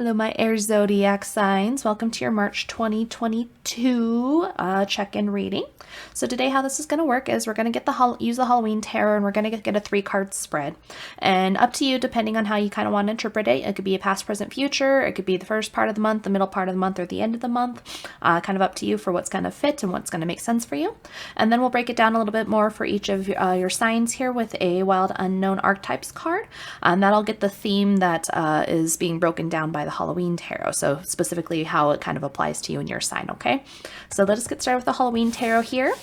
Hello, my air zodiac signs. Welcome to your March 2022 check-in reading. So today how this is going to work is we're going to get use the Halloween tarot, and we're going to get a 3-card spread. And up to you, depending on how you kind of want to interpret it. It could be a past, present, future. It could be the first part of the month, the middle part of the month, or the end of the month. Kind of up to you for what's going to fit and what's going to make sense for you. And then we'll break it down a little bit more for each of your signs here with a Wild Unknown Archetypes card. And that'll get the theme that is being broken down by the Halloween tarot, so specifically how it kind of applies to you and your sign. Okay, so let us get started with the Halloween tarot here.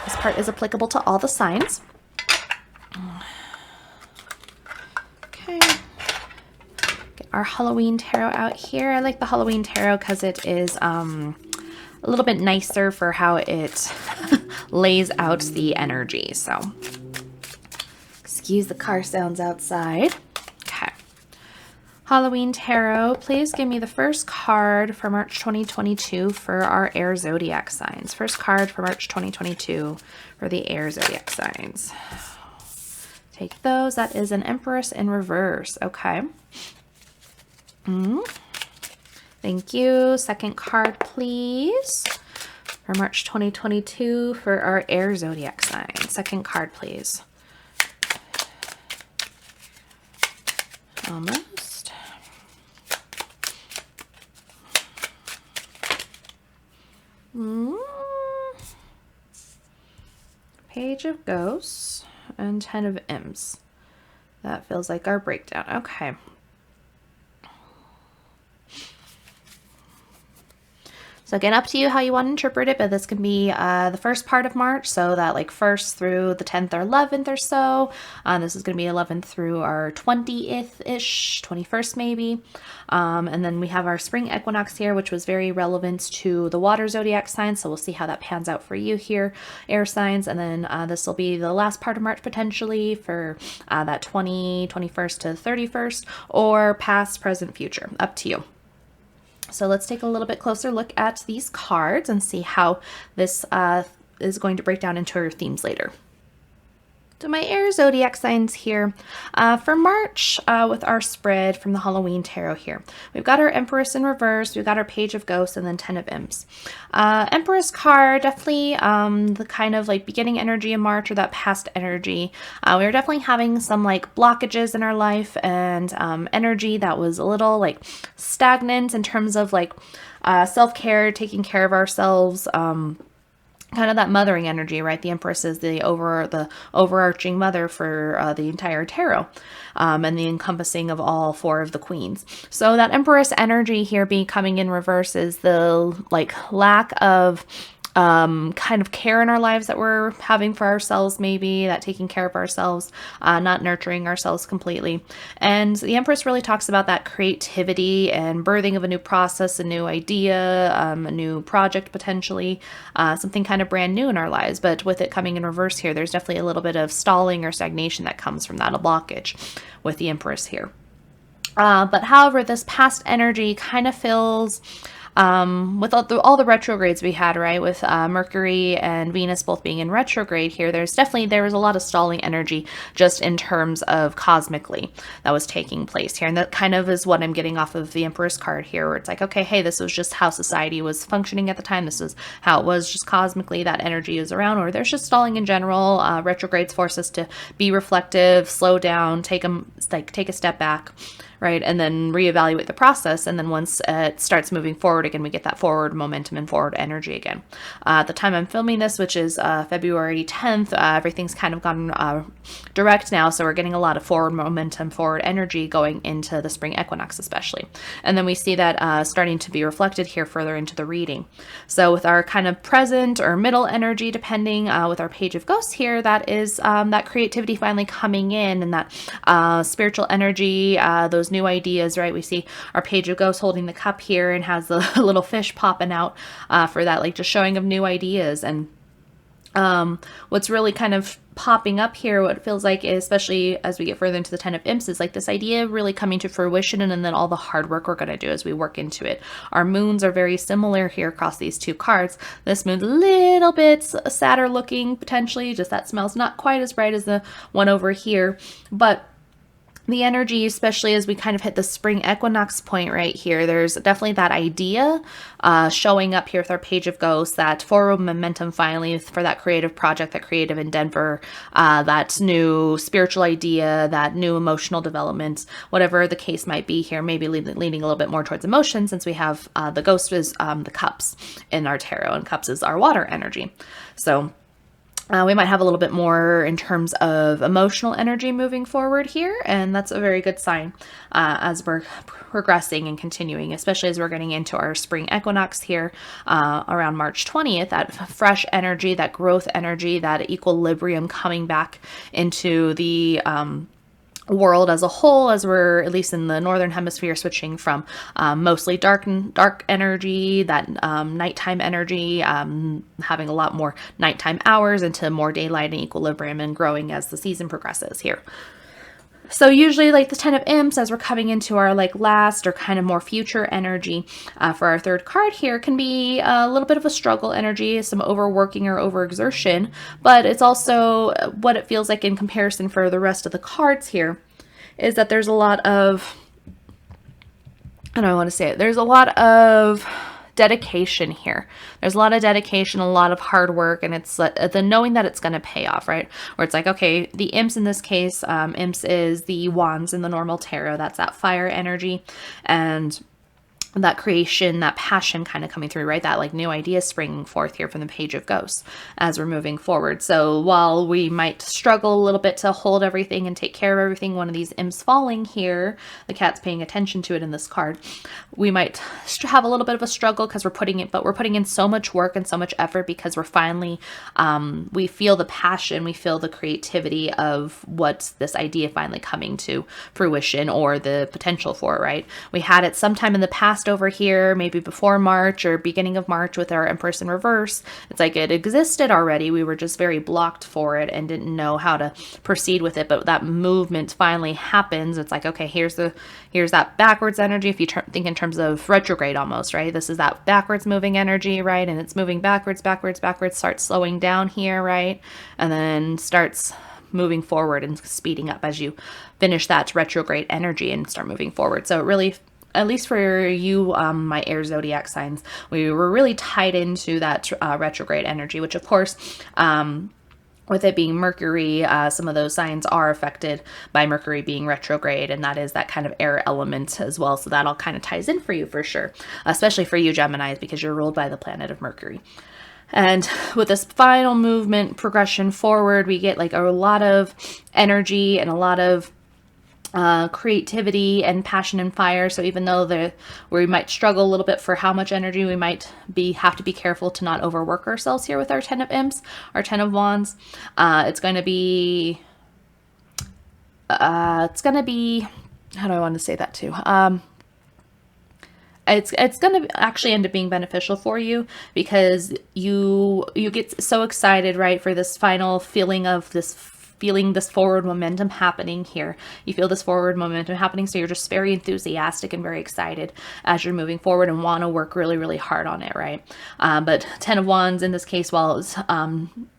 This part is applicable to all the signs. Okay, get our Halloween tarot out here. I like the Halloween tarot because it is a little bit nicer for how it lays out the energy. So excuse the car sounds outside. Halloween Tarot, please give me the first card for March 2022 for our air zodiac signs. First card for March 2022 for the air zodiac signs. Take those. That is an Empress in reverse. Okay. Thank you. Second card, please, for March 2022 for our air zodiac signs. Second card, please. Almost. Page of Ghosts and 10 of Imps. That feels like our breakdown. Okay. So again, up to you how you want to interpret it, but this can be the first part of March, so that like 1st through the 10th or 11th or so. This is going to be 11th through our 20th-ish, 21st maybe. And then we have our spring equinox here, which was very relevant to the water zodiac signs, so we'll see how that pans out for you here, air signs. And then this will be the last part of March potentially for that 21st to 31st, or past, present, future. Up to you. So let's take a little bit closer look at these cards and see how this is going to break down into our themes later. So my air zodiac signs here for March with our spread from the Halloween tarot here. We've got our Empress in reverse, we've got our Page of Ghosts, and then 10 of Imps. Empress card, definitely the kind of like beginning energy in March, or that past energy. We were definitely having some like blockages in our life and energy that was a little like stagnant in terms of like self-care, taking care of ourselves, kind of that mothering energy, right? The Empress is the overarching mother for the entire tarot, and the encompassing of all 4 of the queens. So that Empress energy here being coming in reverse is the like lack of kind of care in our lives that we're having for ourselves, maybe that taking care of ourselves, not nurturing ourselves completely. And the Empress really talks about that creativity and birthing of a new process, a new idea, a new project potentially, something kind of brand new in our lives. But with it coming in reverse here, there's definitely a little bit of stalling or stagnation that comes from that, a blockage with the Empress here. But however, this past energy kind of feels with all the retrogrades we had, right, with Mercury and Venus both being in retrograde here, there was a lot of stalling energy just in terms of cosmically that was taking place here. And that kind of is what I'm getting off of the Empress card here, where it's like, okay, hey, this was just how society was functioning at the time. This is how it was just cosmically, that energy is around, or there's just stalling in general. Retrogrades force us to be reflective, slow down, take a step back, right, and then reevaluate the process. And then once it starts moving forward again, we get that forward momentum and forward energy again. At the time I'm filming this, which is February 10th, everything's kind of gone direct now, so we're getting a lot of forward momentum, forward energy going into the spring equinox especially. And then we see that starting to be reflected here further into the reading. So with our kind of present or middle energy, depending, with our Page of Ghosts here, that is that creativity finally coming in, and that spiritual energy, those new ideas, right? We see our Page of Ghosts holding the cup here and has the little fish popping out for that, like just showing of new ideas. And what's really kind of popping up here, what it feels like, especially as we get further into the 10 of Imps, is like this idea really coming to fruition, and then all the hard work we're going to do as we work into it. Our moons are very similar here across these 2 cards. This moon's a little bit sadder looking potentially, just that smells not quite as bright as the one over here, but the energy, especially as we kind of hit the spring equinox point right here, there's definitely that idea showing up here with our Page of Ghosts, that forward momentum finally for that creative project, that creative endeavor, that new spiritual idea, that new emotional development, whatever the case might be here, maybe leaning a little bit more towards emotion, since we have the Ghost is the cups in our tarot, and cups is our water energy. So we might have a little bit more in terms of emotional energy moving forward here, and that's a very good sign as we're progressing and continuing, especially as we're getting into our spring equinox here around March 20th, that fresh energy, that growth energy, that equilibrium coming back into the world as a whole, as we're at least in the northern hemisphere switching from mostly dark energy, that nighttime energy, having a lot more nighttime hours, into more daylight and equilibrium, and growing as the season progresses here. So usually like the 10 of Imps, as we're coming into our like last or kind of more future energy for our third card here, can be a little bit of a struggle energy, some overworking or overexertion, but it's also what it feels like in comparison for the rest of the cards here is that there's a lot of, I don't want to say it, there's a lot of dedication here. There's a lot of dedication, a lot of hard work, and it's the knowing that it's going to pay off, right? Where it's like, okay, the Imps in this case, Imps is the wands in the normal tarot. That's that fire energy, and that creation, that passion kind of coming through, right? That like new idea springing forth here from the Page of Ghosts as we're moving forward. So while we might struggle a little bit to hold everything and take care of everything, one of these Imps falling here, the cat's paying attention to it in this card, we might have a little bit of a struggle because we're putting in so much work and so much effort, because we're finally, we feel the passion, we feel the creativity of what's this idea finally coming to fruition, or the potential for it, right? We had it sometime in the past over here, maybe before March or beginning of March with our Empress in reverse. It's like it existed already. We were just very blocked for it and didn't know how to proceed with it. But that movement finally happens. It's like, okay, here's that backwards energy. If you think in terms of retrograde almost, right? This is that backwards moving energy, right? And it's moving backwards, starts slowing down here, right? And then starts moving forward and speeding up as you finish that retrograde energy and start moving forward. So it really, at least for you, my air zodiac signs, we were really tied into that retrograde energy, which of course, with it being Mercury, some of those signs are affected by Mercury being retrograde, and that is that kind of air element as well. So that all kind of ties in for you for sure, especially for you Geminis, because you're ruled by the planet of Mercury. And with this final movement progression forward, we get like a lot of energy and a lot of creativity and passion and fire. So even though we might struggle a little bit for how much energy, we might have to be careful to not overwork ourselves here with our 10 of Imps, our 10 of Wands. It's going to be, how do I want to say that too? It's going to actually end up being beneficial for you, because you get so excited, right, for this final feeling this forward momentum happening here. You feel this forward momentum happening, so you're just very enthusiastic and very excited as you're moving forward and want to work really, really hard on it, right? But 10 of Wands in this case, while it's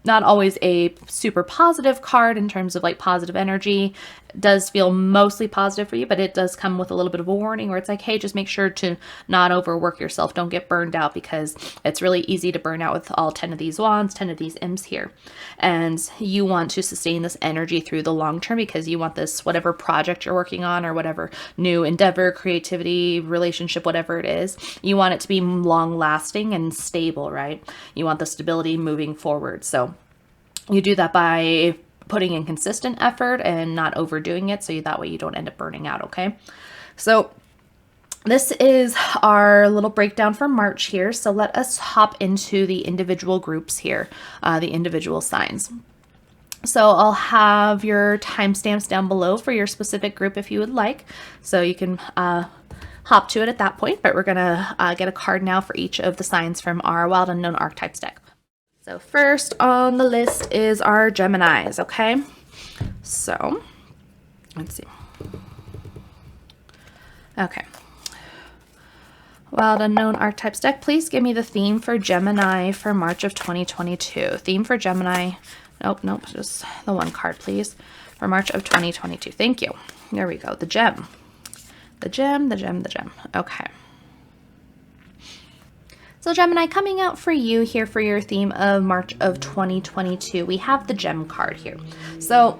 not always a super positive card in terms of like positive energy, does feel mostly positive for you, but it does come with a little bit of a warning where it's like, hey, just make sure to not overwork yourself. Don't get burned out, because it's really easy to burn out with all 10 of these wands, 10 of these Imps here. And you want to sustain this energy through the long term, because you want this, whatever project you're working on or whatever new endeavor, creativity, relationship, whatever it is, you want it to be long lasting and stable, right? You want the stability moving forward. So you do that by putting in consistent effort and not overdoing it, so that way you don't end up burning out, okay? So this is our little breakdown for March here. So let us hop into the individual groups here, the individual signs. So I'll have your timestamps down below for your specific group if you would like, so you can hop to it at that point. But we're gonna get a card now for each of the signs from our Wild Unknown Archetypes deck. So first on the list is our Geminis, okay? So, let's see. Okay. Wild Unknown Archetypes deck, please give me the theme for Gemini for March of 2022. Theme for Gemini, nope, just the one card, please, for March of 2022. Thank you. There we go. The gem. The gem, the gem, the gem. Okay. So Gemini, coming out for you here for your theme of March of 2022, we have the gem card here. So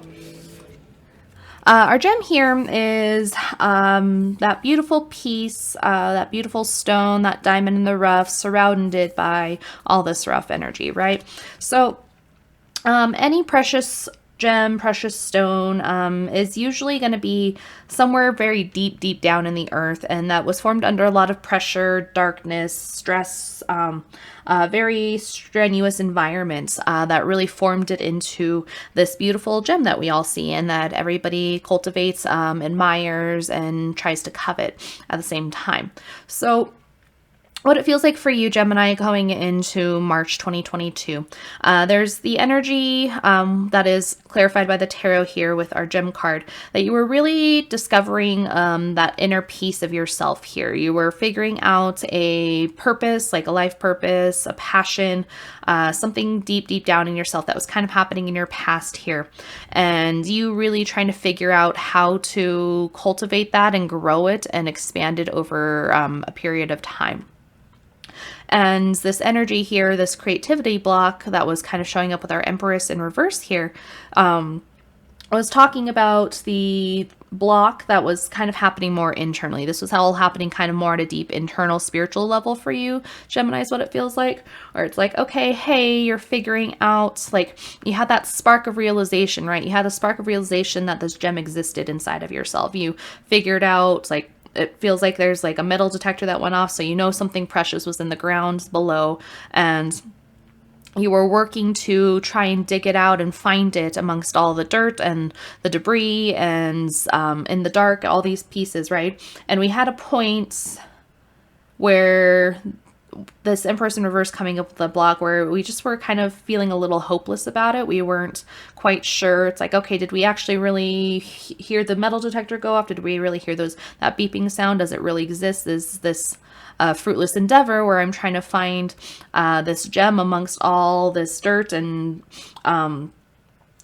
our gem here is that beautiful piece, that beautiful stone, that diamond in the rough, surrounded by all this rough energy, right? So any precious gem, precious stone is usually going to be somewhere very deep, deep down in the earth, and that was formed under a lot of pressure, darkness, stress, very strenuous environments that really formed it into this beautiful gem that we all see and that everybody cultivates, admires, and tries to covet at the same time. So what it feels like for you, Gemini, going into March 2022. There's the energy that is clarified by the tarot here with our gem card, that you were really discovering that inner piece of yourself here. You were figuring out a purpose, like a life purpose, a passion, something deep, deep down in yourself that was kind of happening in your past here. And you really trying to figure out how to cultivate that and grow it and expand it over a period of time. And this energy here, this creativity block that was kind of showing up with our Empress in reverse here, was talking about the block that was kind of happening more internally. This was all happening kind of more at a deep internal spiritual level for you, Gemini, is what it feels like. Or it's like, okay, hey, you're figuring out, like, you had that spark of realization, right? You had a spark of realization that this gem existed inside of yourself. You figured out, like, it feels like there's like a metal detector that went off, so you know something precious was in the ground below, and you were working to try and dig it out and find it amongst all the dirt and the debris and in the dark, all these pieces, right? And we had a point where this Empress in reverse coming up with the block where we just were kind of feeling a little hopeless about it. We weren't quite sure. It's like, okay, did we actually really hear the metal detector go off? Did we really hear that beeping sound? Does it really exist? Is this fruitless endeavor where I'm trying to find this gem amongst all this dirt and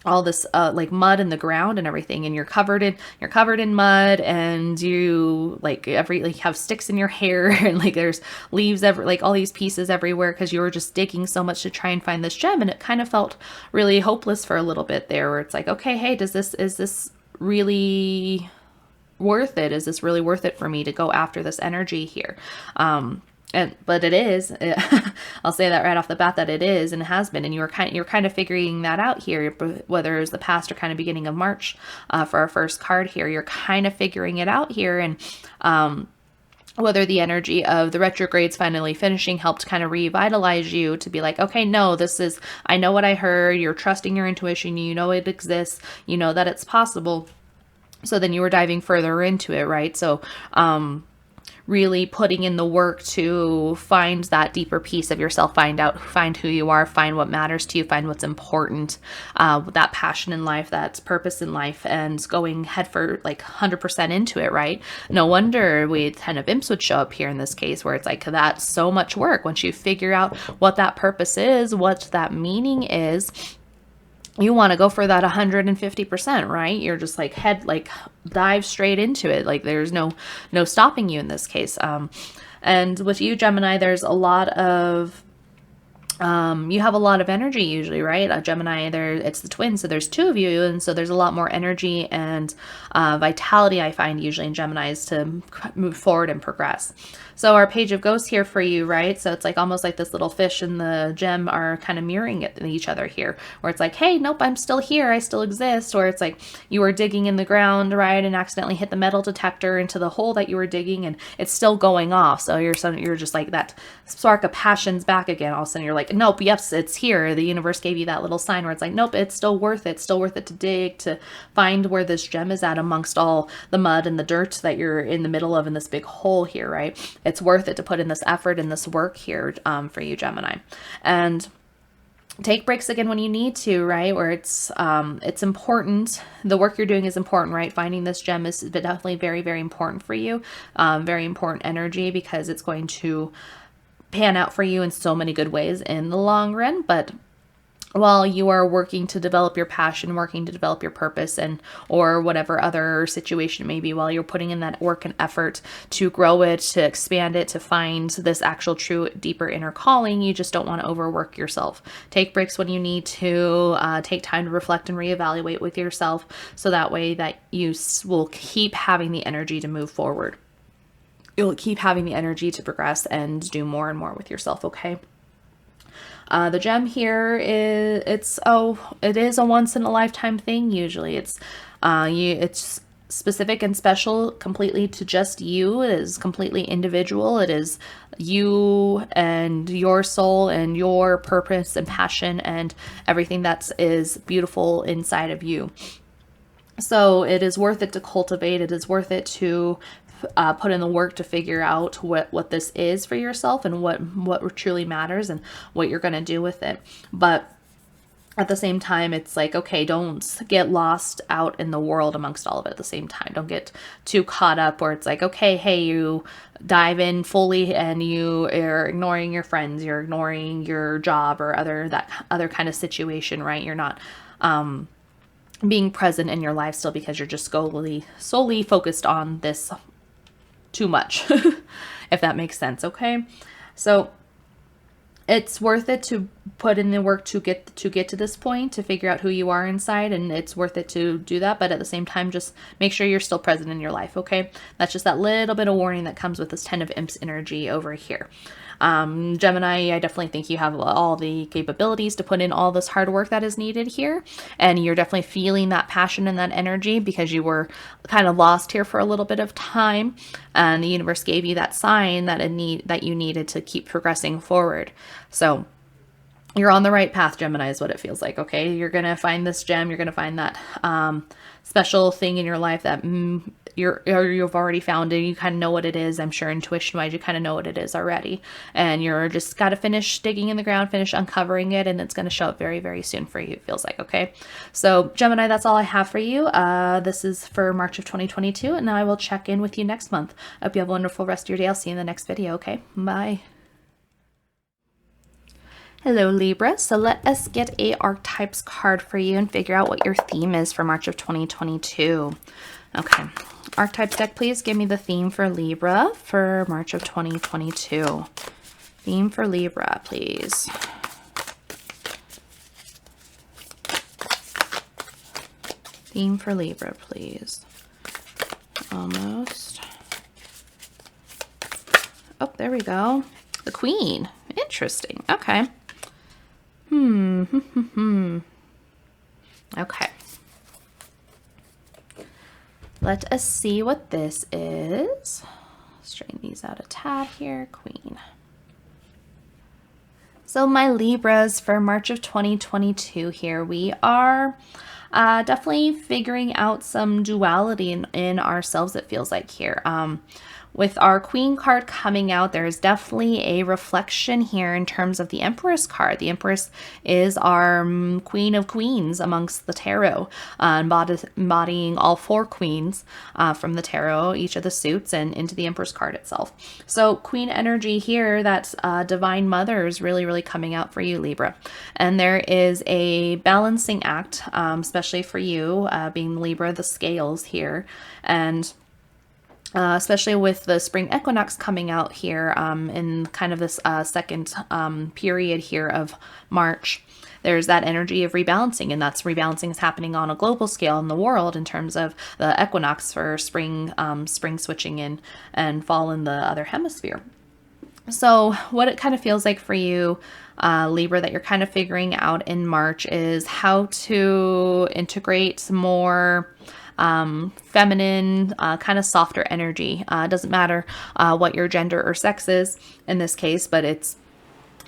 all this like mud in the ground and everything, and you're covered in mud, and you like have sticks in your hair, and like there's leaves like all these pieces everywhere because you were just digging so much to try and find this gem, and it kind of felt really hopeless for a little bit there, where it's like, okay, hey, is this really worth it? Is this really worth it for me to go after this energy here? But it is. I'll say that right off the bat, that it is and it has been, and you're kind of figuring that out here. Whether it's the past or kind of beginning of March, for our first card here, you're kind of figuring it out here, and whether the energy of the retrogrades finally finishing helped kind of revitalize you to be like, okay, no, I know what I heard. You're trusting your intuition. You know it exists. You know that it's possible. So then you were diving further into it, right? So, really putting in the work to find that deeper piece of yourself, find who you are, find what matters to you, find what's important, that passion in life, that purpose in life, and going head for like 100% into it, right? No wonder we 10 of imps would show up here in this case, where it's like, that's so much work. Once you figure out what that purpose is, what that meaning is, you want to go for that 150%, right? You're just like dive straight into it. Like there's no stopping you in this case. And with you, Gemini, there's a lot of, you have a lot of energy usually, right? Gemini, it's the twins, so there's two of you, and so there's a lot more energy and vitality, I find, usually in Geminis to move forward and progress. So our Page of Ghosts here for you, right? So it's like almost like this little fish and the gem are kind of mirroring each other here, where it's like, hey, nope, I'm still here, I still exist. Or it's like you were digging in the ground, right, and accidentally hit the metal detector into the hole that you were digging, and it's still going off. So you're just like, that spark of passion's back again. All of a sudden you're like, nope, yes, it's here. The universe gave you that little sign where it's like, nope, it's still worth it. It's still worth it to dig, to find where this gem is at amongst all the mud and the dirt that you're in the middle of in this big hole here, right? It's worth it to put in this effort and this work here for you, Gemini. And take breaks again when you need to, right? Where it's important. The work you're doing is important, right? Finding this gem is definitely very, very important for you. Very important energy, because it's going to pan out for you in so many good ways in the long run. But while you are working to develop your passion, working to develop your purpose, and or whatever other situation it may be, while you're putting in that work and effort to grow it, to expand it, to find this actual true deeper inner calling, you just don't want to overwork yourself. Take breaks when you need to, take time to reflect and reevaluate with yourself, so that way that you will keep having the energy to move forward. You'll keep having the energy to progress and do more and more with yourself, okay? The gem here is, it is a once in a lifetime thing. Usually it's specific and special completely to just you. It is completely individual. It is you and your soul and your purpose and passion and everything that is beautiful inside of you. So it is worth it to cultivate. It is worth it to put in the work to figure out what this is for yourself and what truly matters and what you're going to do with it. But at the same time, it's like, okay, don't get lost out in the world amongst all of it at the same time. Don't get too caught up where it's like, okay, hey, you dive in fully and you are ignoring your friends, you're ignoring your job or that other kind of situation, right? You're not being present in your life still because you're just solely focused on this too much, if that makes sense. Okay. So it's worth it to put in the work to get to this point, to figure out who you are inside, and it's worth it to do that. But at the same time, just make sure you're still present in your life. Okay. That's just that little bit of warning that comes with this 10 of Imps energy over here. Gemini, I definitely think you have all the capabilities to put in all this hard work that is needed here. And you're definitely feeling that passion and that energy because you were kind of lost here for a little bit of time. And the universe gave you that sign that you needed to keep progressing forward. So you're on the right path, Gemini, is what it feels like. Okay. You're going to find this gem. You're going to find that, special thing in your life that you've already found it. You kind of know what it is. I'm sure intuition wise, you kind of know what it is already. And you're just got to finish digging in the ground, finish uncovering it. And it's going to show up very, very soon for you. It feels like, okay. So Gemini, that's all I have for you. This is for March of 2022. And I will check in with you next month. I hope you have a wonderful rest of your day. I'll see you in the next video. Okay. Bye. Hello Libra, so let us get a archetypes card for you and figure out what your theme is for March of 2022. Okay, archetypes deck, please give me the theme for Libra for March of 2022. Theme for Libra, please. Theme for Libra, please. Almost. Oh, there we go. The Queen. Interesting. Okay. Okay. Let us see what this is. Straighten these out a tad here. Queen. So my Libras for March of 2022 here, we are definitely figuring out some duality in ourselves, it feels like here. With our Queen card coming out, there's definitely a reflection here in terms of the Empress card. The Empress is our Queen of Queens amongst the tarot, embodying all four queens from the tarot, each of the suits, and into the Empress card itself. So Queen energy here, that's Divine Mother is really, really coming out for you, Libra. And there is a balancing act, especially for you, being Libra, the scales here. And especially with the spring equinox coming out here in kind of this second period here of March, there's that energy of rebalancing, and that's rebalancing is happening on a global scale in the world in terms of the equinox for spring, spring switching in and fall in the other hemisphere. So what it kind of feels like for you, Libra, that you're kind of figuring out in March is how to integrate more feminine, kind of softer energy. It doesn't matter what your gender or sex is in this case, but it's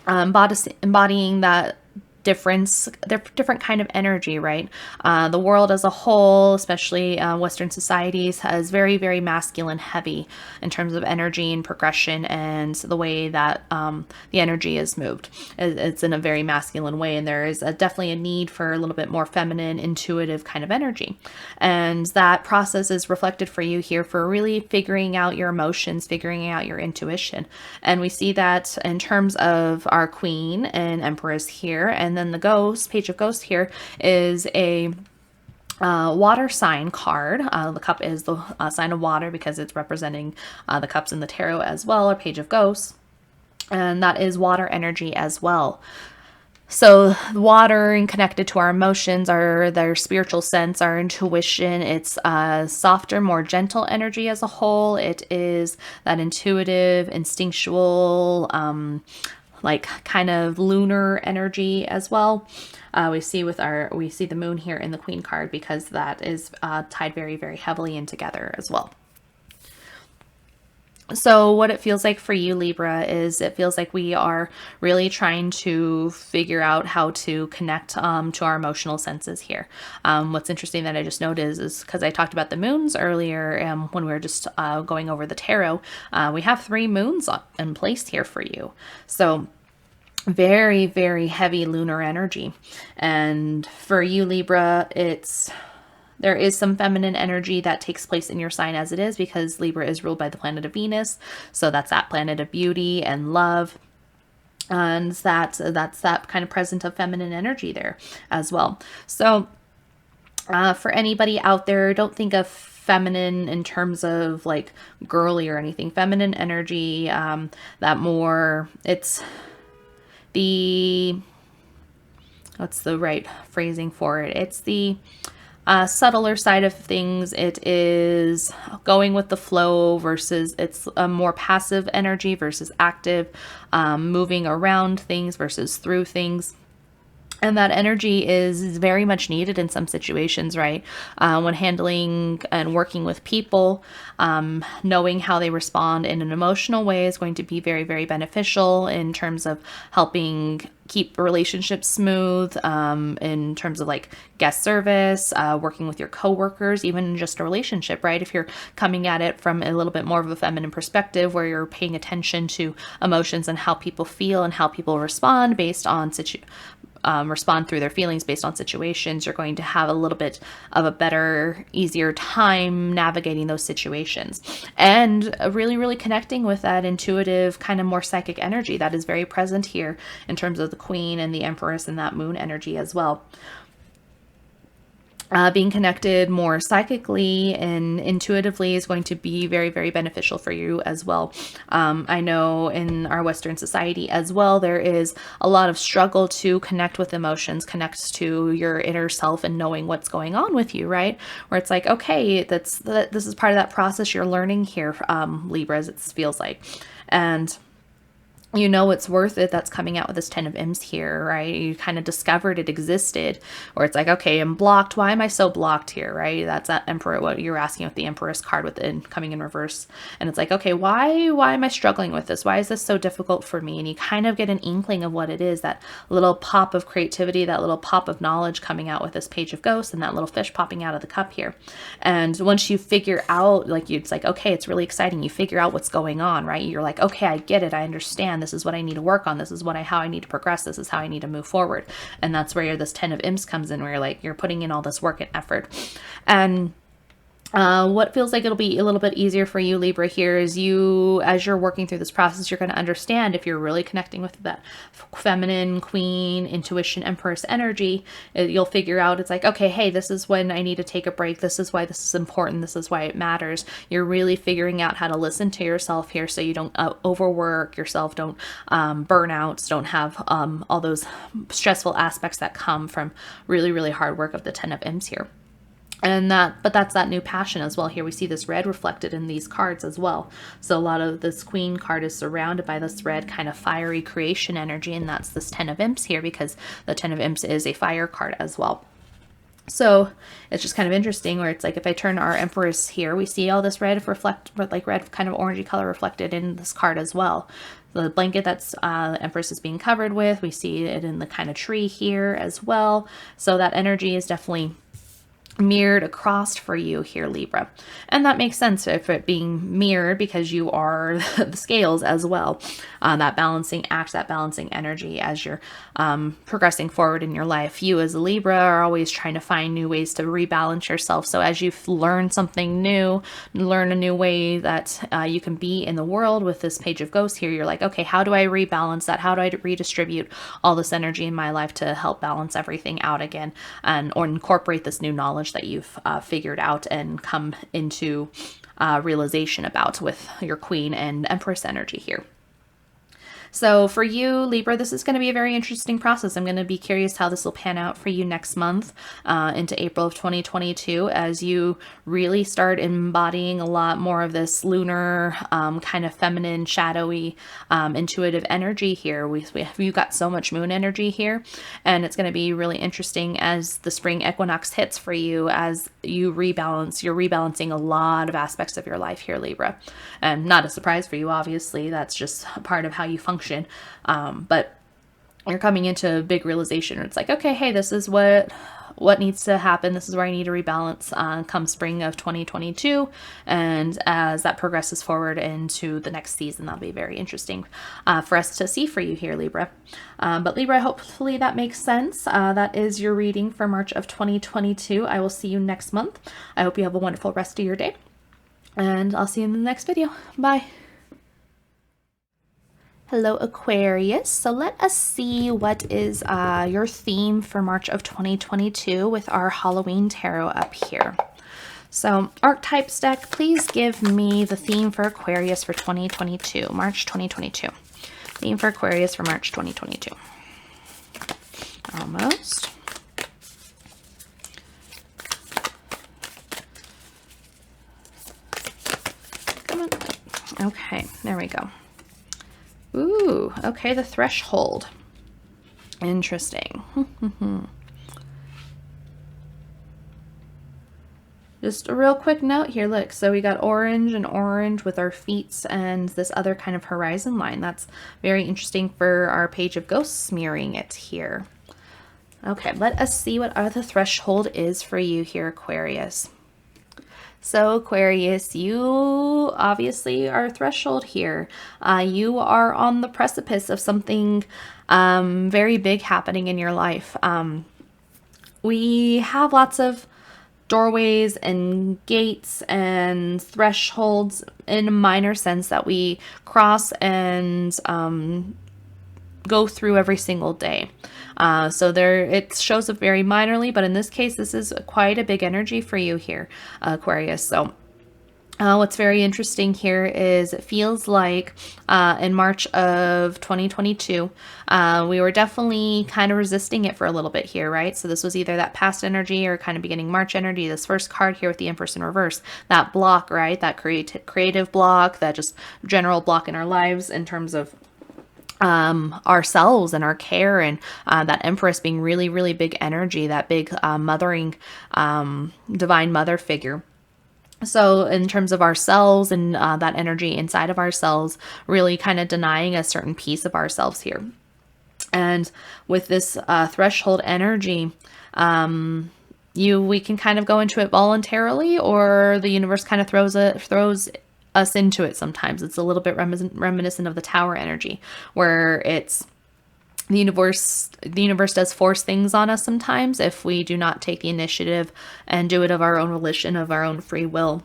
embodying that different kind of energy, right? The world as a whole, especially Western societies, is very, very masculine heavy in terms of energy and progression and the way that the energy is moved. It's in a very masculine way, and there is definitely a need for a little bit more feminine, intuitive kind of energy. And that process is reflected for you here for really figuring out your emotions, figuring out your intuition. And we see that in terms of our Queen and Empress here, and And then the Ghost, Page of Ghosts here, is a water sign card. The cup is the sign of water because it's representing the cups in the tarot as well, or Page of Ghosts. And that is water energy as well. So water and connected to our emotions, their spiritual sense, our intuition. It's softer, more gentle energy as a whole. It is that intuitive, instinctual, like kind of lunar energy as well. We see the moon here in the Queen card because that is tied very, very heavily in together as well. So what it feels like for you, Libra, is it feels like we are really trying to figure out how to connect to our emotional senses here. What's interesting that I just noticed is because I talked about the moons earlier when we were just going over the tarot, we have 3 moons in place here for you. So very, very heavy lunar energy. And for you, Libra, there is some feminine energy that takes place in your sign as it is, because Libra is ruled by the planet of Venus. So that's that planet of beauty and love. And that's that kind of present of feminine energy there as well. So for anybody out there, don't think of feminine in terms of like girly or anything. Feminine energy, it's what's the right phrasing for it? It's the subtler side of things. It is going with the flow versus it's a more passive energy versus active, moving around things versus through things. And that energy is very much needed in some situations, right? When handling and working with people, knowing how they respond in an emotional way is going to be very, very beneficial in terms of helping keep relationships smooth, in terms of like guest service, working with your coworkers, even just a relationship, right? If you're coming at it from a little bit more of a feminine perspective where you're paying attention to emotions and how people feel and how people respond based on respond through their feelings based on situations, you're going to have a little bit of a better, easier time navigating those situations and really, really connecting with that intuitive, kind of more psychic energy that is very present here in terms of the Queen and the Empress and that moon energy as well. Being connected more psychically and intuitively is going to be very, very beneficial for you as well. I know in our Western society as well, there is a lot of struggle to connect with emotions, connect to your inner self and knowing what's going on with you, right? Where it's like, okay, this is part of that process you're learning here, Libras, it feels like. And you know it's worth it. That's coming out with this 10 of Imps here, right? You kind of discovered it existed, or it's like, okay, I'm blocked. Why am I so blocked here, right? That's that Emperor, what you're asking with the Empress card coming in reverse. And it's like, okay, why am I struggling with this? Why is this so difficult for me? And you kind of get an inkling of what it is, that little pop of creativity, that little pop of knowledge coming out with this Page of Ghosts and that little fish popping out of the cup here. And once you figure out, it's like, okay, it's really exciting. You figure out what's going on, right? You're like, okay, I get it. I understand. This is what I need to work on. This is how I need to progress. This is how I need to move forward. And that's where this 10 of Imps comes in, where you're putting in all this work and effort. And what feels like it'll be a little bit easier for you, Libra, here is as you're working through this process, you're going to understand if you're really connecting with that feminine, Queen, intuition, Empress energy. You'll figure out it's like, okay, hey, this is when I need to take a break. This is why this is important. This is why it matters. You're really figuring out how to listen to yourself here so you don't overwork yourself, don't burn out, don't have all those stressful aspects that come from really, really hard work of the 10 of Imps here. But that's that new passion as well. Here we see this red reflected in these cards as well. So a lot of this Queen card is surrounded by this red kind of fiery creation energy, and that's this 10 of Imps here, because the 10 of Imps is a fire card as well. So it's just kind of interesting where it's like, if I turn our Empress here, we see all this red red kind of orangey color reflected in this card as well. The blanket that's Empress is being covered with, we see it in the kind of tree here as well. So that energy is definitely mirrored across for you here, Libra. And that makes sense if it being mirrored because you are the scales as well. That balancing act, that balancing energy as you're progressing forward in your life. You as a Libra are always trying to find new ways to rebalance yourself. So as you learn something new, learn a new way that you can be in the world with this Page of Ghosts here, you're like, okay, how do I rebalance that? How do I redistribute all this energy in my life to help balance everything out again, and or incorporate this new knowledge that you've figured out and come into realization about with your Queen and Empress energy here. So for you, Libra, this is going to be a very interesting process. I'm going to be curious how this will pan out for you next month into April of 2022 as you really start embodying a lot more of this lunar kind of feminine, shadowy, intuitive energy here. We've got so much moon energy here, and it's going to be really interesting as the spring equinox hits for you as you rebalance. You're rebalancing a lot of aspects of your life here, Libra. And not a surprise for you, obviously. That's just a part of how you function. But you're coming into a big realization. It's like, okay, hey, this is what needs to happen. This is where I need to rebalance come spring of 2022. And as that progresses forward into the next season, that'll be very interesting for us to see for you here, Libra. But Libra, hopefully that makes sense. That is your reading for March of 2022. I will see you next month. I hope you have a wonderful rest of your day. And I'll see you in the next video. Bye. Hello, Aquarius. So let us see what is your theme for March of 2022 with our Halloween tarot up here. So archetypes deck, please give me the theme for Aquarius for 2022, March 2022. Theme for Aquarius for March 2022. Almost. Come on. Okay, there we go. Ooh, okay, the threshold. Interesting. Just a real quick note here, look, so we got orange and orange with our feet and this other kind of horizon line. That's very interesting for our Page of Ghosts mirroring it here. Okay, let us see what the threshold is for you here, Aquarius. So Aquarius, you obviously are threshold here. You are on the precipice of something very big happening in your life. We have lots of doorways and gates and thresholds in a minor sense that we cross and go through every single day. So there, it shows up very minorly, but in this case, this is quite a big energy for you here, Aquarius. So what's very interesting here is it feels like in March of 2022, we were definitely kind of resisting it for a little bit here, right? So this was either that past energy or kind of beginning March energy. This first card here with the Empress in reverse, that block, right? That creative block, that just general block in our lives in terms of ourselves and our care, and that Empress being really, really big energy, that big mothering, divine mother figure. So in terms of ourselves and that energy inside of ourselves, really kind of denying a certain piece of ourselves here. And with this threshold energy, we can kind of go into it voluntarily, or the universe kind of throws us into it sometimes. It's a little bit reminiscent of the Tower energy, where it's the universe does force things on us sometimes if we do not take the initiative and do it of our own volition, of our own free will.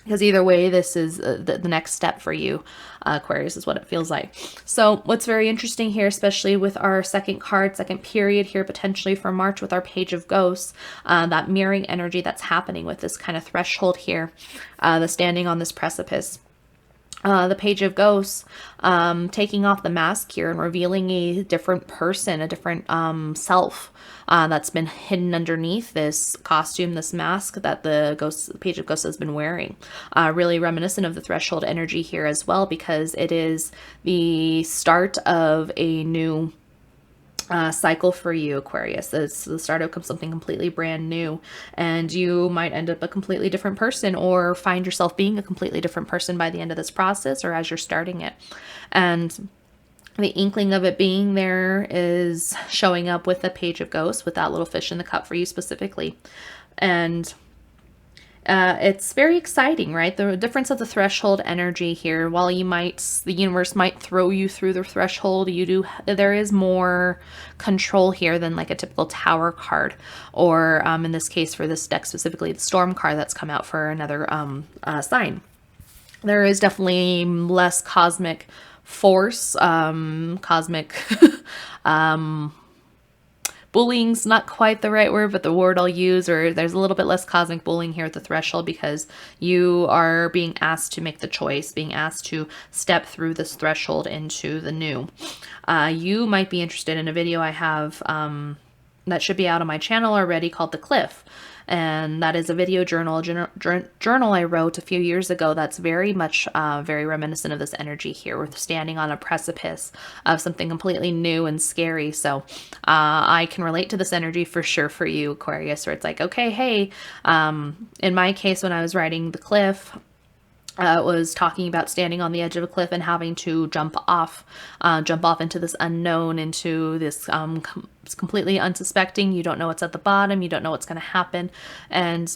Because either way, this is the next step for you, Aquarius, is what it feels like. So what's very interesting here, especially with our second card, second period here, potentially for March with our Page of Ghosts, that mirroring energy that's happening with this kind of threshold here, the standing on this precipice. The Page of Ghosts taking off the mask here and revealing a different person, a different self that's been hidden underneath this costume, this mask that the Page of Ghosts has been wearing. Really reminiscent of the threshold energy here as well, because it is the start of a new cycle for you, Aquarius. It's the start of something completely brand new, and you might end up a completely different person, or find yourself being a completely different person by the end of this process, or as you're starting it. And the inkling of it being there is showing up with the Page of Ghosts, with that little fish in the cup for you specifically. And it's very exciting, right? The difference of the threshold energy here, while the universe might throw you through the threshold, there is more control here than like a typical tower card, or in this case for this deck specifically, the storm card that's come out for another sign. There is definitely less cosmic force, cosmic bullying's not quite the right word, but the word I'll use, or there's a little bit less cosmic bullying here at the threshold because you are being asked to make the choice, being asked to step through this threshold into the new. You might be interested in a video I have that should be out on my channel already called The Cliff. And that is a video journal I wrote a few years ago that's very much very reminiscent of this energy here. We're standing on a precipice of something completely new and scary. So I can relate to this energy for sure for you, Aquarius, where it's like, okay, hey, in my case, when I was writing The Cliff, it was talking about standing on the edge of a cliff and having to jump off into this unknown, into this completely unsuspecting. You don't know what's at the bottom. You don't know what's going to happen, and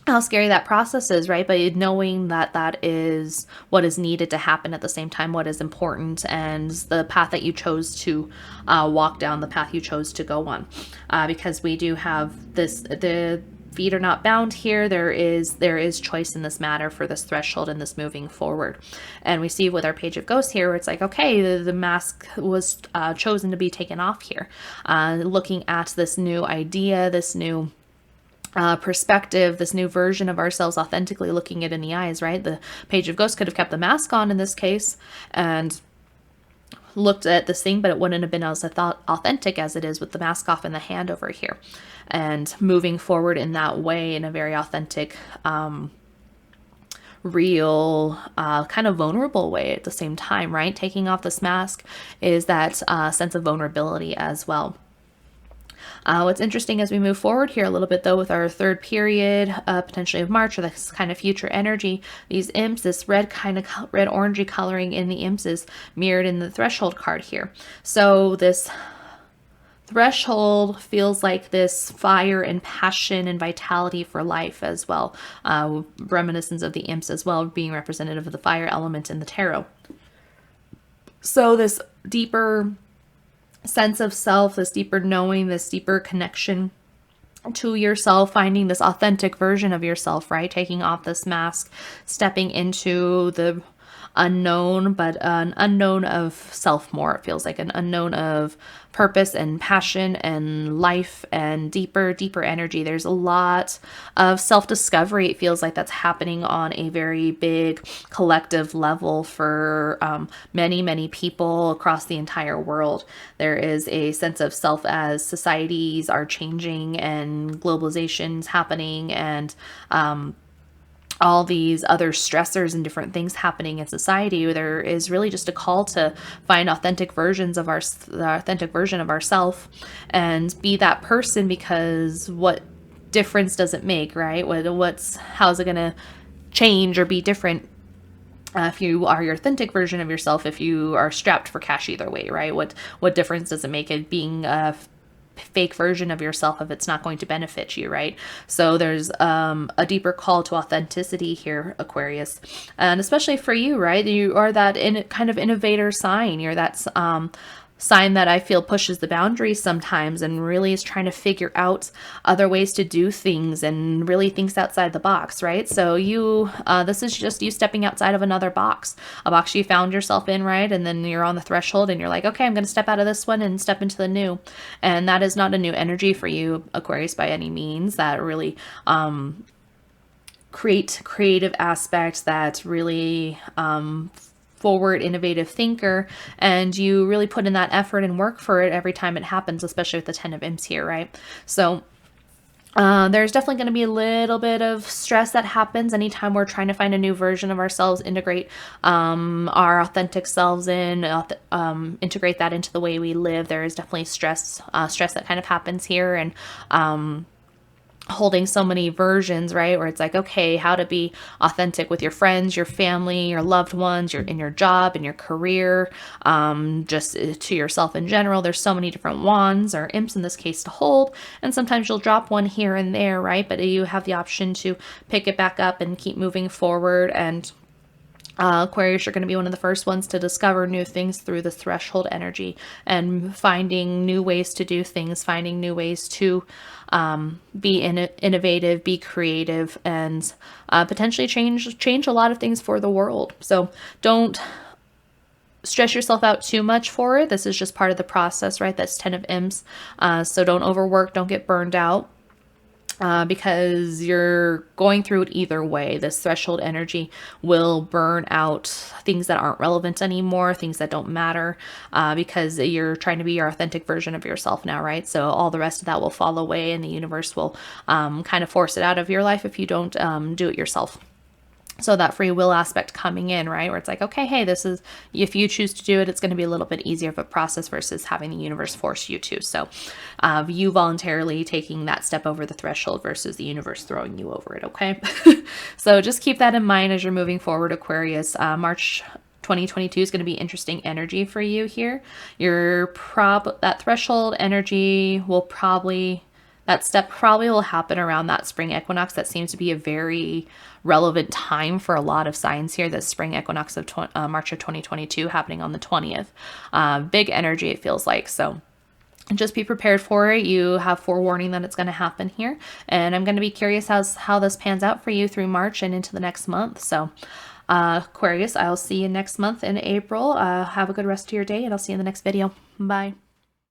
how scary that process is, right? But knowing that that is what is needed to happen at the same time, what is important, and the path that you chose to walk down, the path you chose to go on, because we do have the feet are not bound here. There is choice in this matter for this threshold and this moving forward. And we see with our Page of Ghosts here, where it's like, okay, the mask was chosen to be taken off here. Looking at this new idea, this new perspective, this new version of ourselves, authentically looking it in the eyes, right? The Page of Ghosts could have kept the mask on in this case and looked at this thing, but it wouldn't have been as authentic as it is with the mask off in the hand over here. And moving forward in that way, in a very authentic, real, kind of vulnerable way at the same time, right? Taking off this mask is that sense of vulnerability as well. What's interesting as we move forward here a little bit, though, with our third period, potentially of March, or this kind of future energy, these imps, this red orangey coloring in the imps is mirrored in the threshold card here. So this threshold feels like this fire and passion and vitality for life as well. Reminiscence of the imps as well, being representative of the fire element in the tarot. So this deeper sense of self, this deeper knowing, this deeper connection to yourself, finding this authentic version of yourself, right? Taking off this mask, stepping into the unknown, but an unknown of self more. It feels like an unknown of purpose and passion and life and deeper energy. There's a lot of self-discovery, it feels like, that's happening on a very big collective level for many people across the entire world. There is a sense of self as societies are changing and globalization's happening, and all these other stressors and different things happening in society. There is really just a call to find authentic versions of the authentic version of ourself and be that person, because what difference does it make, right? How's it going to change or be different if you are your authentic version of yourself, if you are strapped for cash either way, right? What difference does it make it being a fake version of yourself if it's not going to benefit you, right? So there's a deeper call to authenticity here, Aquarius, and especially for you, right? You are that kind of innovator sign. You're that sign that I feel pushes the boundaries sometimes and really is trying to figure out other ways to do things and really thinks outside the box, right? So this is just you stepping outside of another box, a box you found yourself in, right? And then you're on the threshold and you're like, okay, I'm going to step out of this one and step into the new. And that is not a new energy for you, Aquarius, by any means. That really create creative aspects, that really forward, innovative thinker, and you really put in that effort and work for it every time it happens, especially with the 10 of Imps here, right? So there's definitely going to be a little bit of stress that happens anytime we're trying to find a new version of ourselves, integrate our authentic selves integrate that into the way we live. There is definitely stress that kind of happens here, and holding so many versions, right? Where it's like, okay, how to be authentic with your friends, your family, your loved ones, in your job, in your career, just to yourself in general. There's so many different wands, or imps in this case, to hold. And sometimes you'll drop one here and there, right? But you have the option to pick it back up and keep moving forward. And Aquarius, you're going to be one of the first ones to discover new things through the threshold energy, and finding new ways to do things, finding new ways to be innovative, be creative, and potentially change a lot of things for the world. So don't stress yourself out too much for it. This is just part of the process, right? That's 10 of imps. So don't overwork, don't get burned out. Because you're going through it either way. This threshold energy will burn out things that aren't relevant anymore, things that don't matter, because you're trying to be your authentic version of yourself now, right? So all the rest of that will fall away, and the universe will kind of force it out of your life if you don't do it yourself. So that free will aspect coming in, right? Where it's like, okay, hey, this is, if you choose to do it, it's going to be a little bit easier of a process versus having the universe force you to. So you voluntarily taking that step over the threshold versus the universe throwing you over it, okay? So just keep that in mind as you're moving forward, Aquarius. March 2022 is going to be interesting energy for you here. That threshold energy will probably, that step probably will happen around that spring equinox. That seems to be a very relevant time for a lot of signs here. The spring equinox of March of 2022 happening on the 20th. Big energy, it feels like. So just be prepared for it. You have forewarning that it's going to happen here. And I'm going to be curious how this pans out for you through March and into the next month. So Aquarius, I'll see you next month in April. Have a good rest of your day, and I'll see you in the next video. Bye.